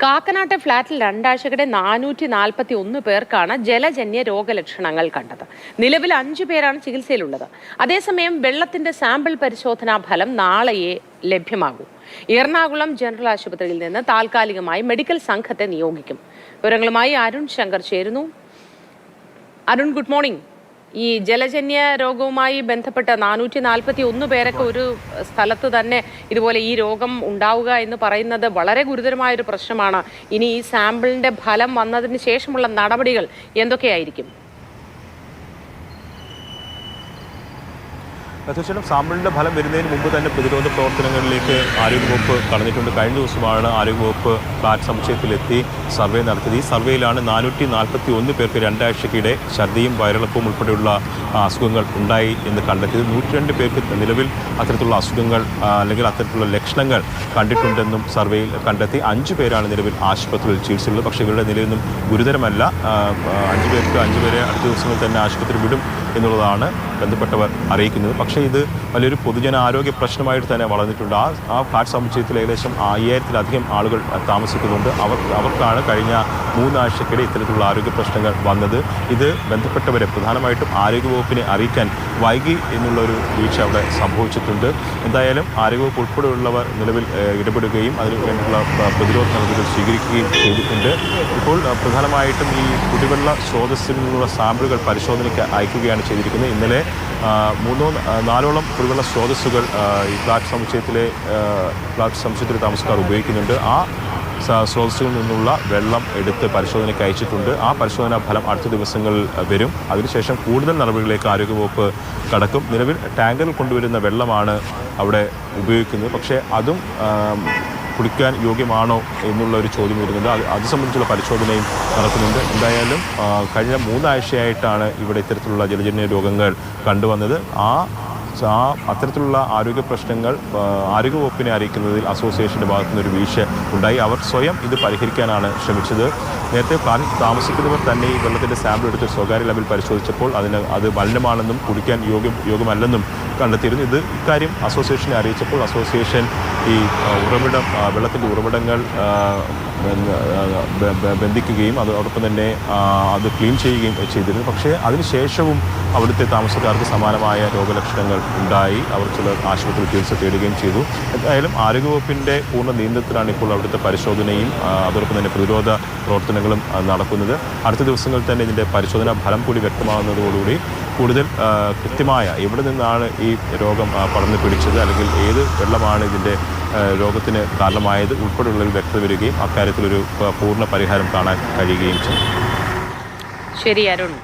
കാക്കനാട്ടെ ഫ്ളാറ്റിൽ രണ്ടാഴ്ചക്കിടെ 441 പേർക്കാണ് ജലജന്യ രോഗലക്ഷണങ്ങൾ കണ്ടത്. നിലവിൽ 5 പേരാണ് ചികിത്സയിലുള്ളത്. അതേസമയം വെള്ളത്തിന്റെ സാമ്പിൾ പരിശോധനാ ഫലം നാളെയേ ലഭ്യമാകൂ. എറണാകുളം ജനറൽ ആശുപത്രിയിൽ നിന്ന് താൽക്കാലികമായി മെഡിക്കൽ സംഘത്തെ നിയോഗിക്കും. വിവരങ്ങളുമായി അരുൺ ശങ്കർ ചേരുന്നു. Arun, good morning. ഈ ജലജന്യ രോഗവുമായി ബന്ധപ്പെട്ട് 441 പേരൊക്കെ ഒരു സ്ഥലത്ത് തന്നെ ഇതുപോലെ ഈ രോഗം ഉണ്ടാവുക എന്ന് പറയുന്നത് വളരെ ഗുരുതരമായൊരു പ്രശ്നമാണ്. ഇനി ഈ സാമ്പിളിന്റെ ഫലം വന്നതിന് ശേഷമുള്ള നടപടികൾ എന്തൊക്കെയായിരിക്കും? തീർച്ചയായിട്ടും സാമ്പിളിൻ്റെ ഫലം വരുന്നതിന് മുമ്പ് തന്നെ പ്രതിരോധ പ്രവർത്തനങ്ങളിലേക്ക് ആരോഗ്യവകുപ്പ് കടന്നിട്ടുണ്ട്. കഴിഞ്ഞ ദിവസമാണ് ആരോഗ്യവകുപ്പ് ഫ്ലാറ്റ് സമുച്ചയത്തിലെത്തി സർവേ നടത്തിയത്. ഈ സർവേയിലാണ് 441 പേർക്ക് രണ്ടാഴ്ചക്കിടെ ഛർദിയും വയറിളക്കവും ഉൾപ്പെടെയുള്ള അസുഖങ്ങൾ ഉണ്ടായി എന്ന് കണ്ടെത്തിയത്. 102 പേർക്ക് നിലവിൽ അത്തരത്തിലുള്ള അസുഖങ്ങൾ അല്ലെങ്കിൽ അത്തരത്തിലുള്ള ലക്ഷണങ്ങൾ കണ്ടിട്ടുണ്ടെന്നും സർവേയിൽ കണ്ടെത്തി. 5 പേരാണ് നിലവിൽ ആശുപത്രിയിൽ ചികിത്സയുള്ളത്. പക്ഷേ ഇവരുടെ നിലയൊന്നും ഗുരുതരമല്ല. 5 പേരെ അടുത്ത ദിവസങ്ങളിൽ തന്നെ ആശുപത്രി വിടും എന്നുള്ളതാണ് ബന്ധപ്പെട്ടവർ അറിയിക്കുന്നത്. പക്ഷേ ഇത് വലിയൊരു പൊതുജന ആരോഗ്യ പ്രശ്നമായിട്ട് തന്നെ വളർന്നിട്ടുണ്ട്. ആ ഫ്ലാറ്റ് സമുച്ചയത്തിൽ ഏകദേശം 5000-ലധികം ആളുകൾ താമസിക്കുന്നുണ്ട്. അവർക്കാണ് കഴിഞ്ഞ 3 ആഴ്ചക്കിടെ ഇത്തരത്തിലുള്ള ആരോഗ്യ പ്രശ്നങ്ങൾ വന്നത്. ഇത് ബന്ധപ്പെട്ടവരെ പ്രധാനമായിട്ടും ആരോഗ്യവകുപ്പിനെ അറിയിക്കാൻ വൈകി എന്നുള്ളൊരു വീഴ്ച അവിടെ സംഭവിച്ചിട്ടുണ്ട്. എന്തായാലും ആരോഗ്യവകുപ്പ് ഉൾപ്പെടെയുള്ളവർ നിലവിൽ ഇടപെടുകയും അതിനു വേണ്ടിയുള്ള പ്രതിരോധ നടപടികൾ സ്വീകരിക്കുകയും ചെയ്തിട്ടുണ്ട്. ഇപ്പോൾ പ്രധാനമായിട്ടും ഈ കുടിവെള്ള സ്രോതസ്സിൽ നിന്നുള്ള സാമ്പിളുകൾ പരിശോധനയ്ക്ക് അയക്കുകയാണ് ചെയ്തിരിക്കുന്നത്. ഇന്നലെ 3-4ഓളം കുടിവെള്ള സ്രോതസ്സുകൾ ഈ ഫ്ലാറ്റ് സമുച്ചയത്തിലെ താമസക്കാർ ഉപയോഗിക്കുന്നുണ്ട്. ആ സ്രോതസ്സുകളിൽ നിന്നുള്ള വെള്ളം എടുത്ത് പരിശോധനയ്ക്ക് അയച്ചിട്ടുണ്ട്. ആ പരിശോധനാ ഫലം അടുത്ത ദിവസങ്ങളിൽ വരും. അതിനുശേഷം കൂടുതൽ നടപടികളിലേക്ക് ആരോഗ്യവകുപ്പ് കടക്കും. നിലവിൽ ടാങ്കറിൽ കൊണ്ടുവരുന്ന വെള്ളമാണ് അവിടെ ഉപയോഗിക്കുന്നത്. പക്ഷേ അതും കുടിക്കാൻ യോഗ്യമാണോ എന്നുള്ള ഒരു ചോദ്യം വരുന്നുണ്ട്. അത് സംബന്ധിച്ചുള്ള പരിശോധനയും നടക്കുന്നുണ്ട്. എന്തായാലും കഴിഞ്ഞ 3 ആഴ്ചയായിട്ടാണ് ഇവിടെ ഇത്തരത്തിലുള്ള ജലജന്യ രോഗങ്ങൾ കണ്ടുവന്നത്. അത്തരത്തിലുള്ള ആരോഗ്യ പ്രശ്നങ്ങൾ ആരോഗ്യവകുപ്പിനെ അറിയിക്കുന്നതിൽ അസോസിയേഷൻ്റെ ഭാഗത്തുനിന്ന് ഒരു വീഴ്ച ഉണ്ടായി. അവർ സ്വയം ഇത് പരിഹരിക്കാനാണ് ശ്രമിച്ചത്. നേരത്തെ ഫ്ലാറ്റിൽ താമസിക്കുന്നവർ തന്നെ ഈ വെള്ളത്തിൻ്റെ സാമ്പിൾ എടുത്ത് സ്വകാര്യ ലാബിൽ പരിശോധിച്ചപ്പോൾ അത് മലിനമാണെന്നും കുടിക്കാൻ യോഗ്യമല്ലെന്നും കണ്ടെത്തിയിരുന്നു. ഇക്കാര്യം അസോസിയേഷനെ അറിയിച്ചപ്പോൾ അസോസിയേഷൻ ഈ വെള്ളത്തിൻ്റെ ഉറവിടങ്ങൾ ബന്ധിക്കുകയും അതോടൊപ്പം തന്നെ അത് ക്ലീൻ ചെയ്യുകയും ചെയ്തിരുന്നു. പക്ഷേ അതിനുശേഷവും അവിടുത്തെ താമസക്കാർക്ക് സമാനമായ രോഗലക്ഷണങ്ങൾ ഉണ്ടായി. അവർ ചിലർ ആശുപത്രിയിൽ ചികിത്സ തേടുകയും ചെയ്തു. എന്തായാലും ആരോഗ്യവകുപ്പിൻ്റെ പൂർണ്ണ നിയന്ത്രണത്തിലാണ് ഇപ്പോൾ അവിടുത്തെ പരിശോധനയും അതോടൊപ്പം തന്നെ പ്രതിരോധ പ്രവർത്തനങ്ങളും നടക്കുന്നത്. അടുത്ത ദിവസങ്ങളിൽ തന്നെ ഇതിൻ്റെ പരിശോധനാ ഫലം കൂടി വ്യക്തമാകുന്നതോടുകൂടി കൂടുതൽ കൃത്യമായ എവിടെ നിന്നാണ് ഈ രോഗം പടർന്നു പിടിച്ചത് അല്ലെങ്കിൽ ഏത് വെള്ളമാണ് ഇതിൻ്റെ രോഗത്തിന് കാരണമായത് ഉൾപ്പെടെയുള്ളതിൽ വ്യക്തത വരികയും അക്കാര്യത്തിലൊരു പൂർണ്ണ പരിഹാരം കാണാൻ കഴിയുകയും ചെയ്യും. ശരി അരുൺ.